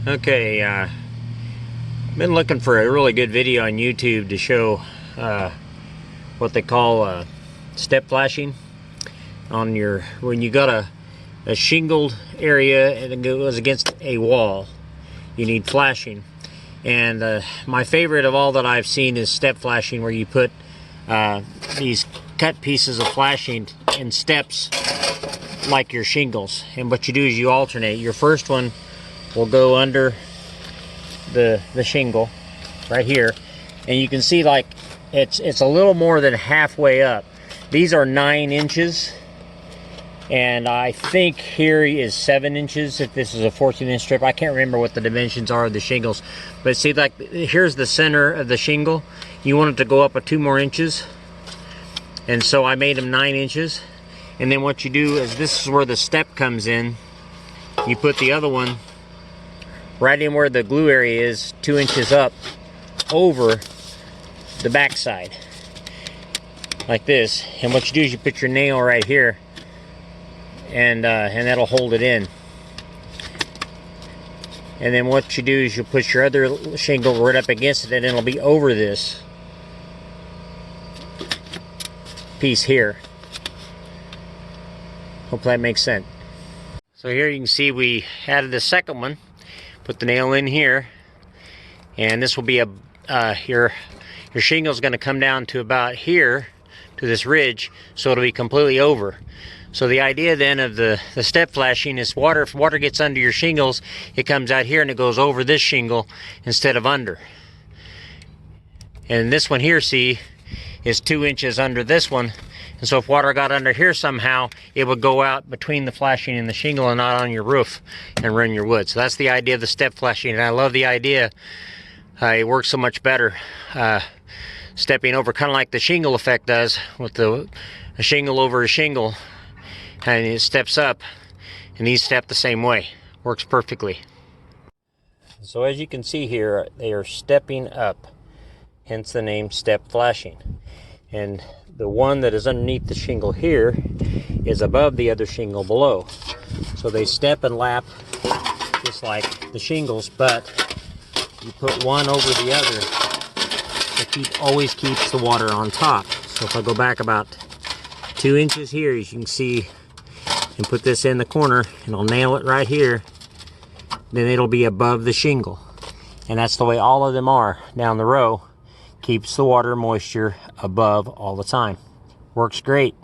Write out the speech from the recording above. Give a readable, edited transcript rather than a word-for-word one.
Okay, been looking for a really good video on YouTube to show what they call step flashing on your, when you got a shingled area and it goes against a wall, you need flashing. And my favorite of all that I've seen is step flashing, where you put these cut pieces of flashing in steps like your shingles. And what you do is you alternate. Your first one will go under the shingle right here, and you can see like it's a little more than halfway up. These are 9 inches, and I think here is 7 inches if this is a 14-inch strip. I can't remember what the dimensions are of the shingles, but see, like, here's the center of the shingle. You want it to go up 2 more inches, and so I made them 9 inches. And then what you do is, this is where the step comes in. You put the other one right in where the glue area is, 2 inches up over the back side, like this. And what you do is you put your nail right here, and that'll hold it in. And then what you do is you put your other shingle right up against it, and it'll be over this piece here. Hope that makes sense. So here you can see we added the second one. Put the nail in here, and this will be your shingle is going to come down to about here to this ridge, so it'll be completely over. So the idea then of the step flashing is, if water gets under your shingles, it comes out here and it goes over this shingle instead of under. And this one here, see, is 2 inches under this one. And so if water got under here somehow, it would go out between the flashing and the shingle and not on your roof and ruin your wood. So that's the idea of the step flashing, and I love the idea. It works so much better. Stepping over, kind of like the shingle effect does, with a shingle over a shingle, and it steps up, and these step the same way. Works perfectly. So as you can see here, they are stepping up, hence the name step flashing. And the one that is underneath the shingle here is above the other shingle below. So they step and lap just like the shingles, but you put one over the other. It always keeps the water on top. So if I go back about 2 inches here, as you can see, and put this in the corner, and I'll nail it right here, then it'll be above the shingle. And that's the way all of them are down the row. Keeps the water moisture above all the time. Works great.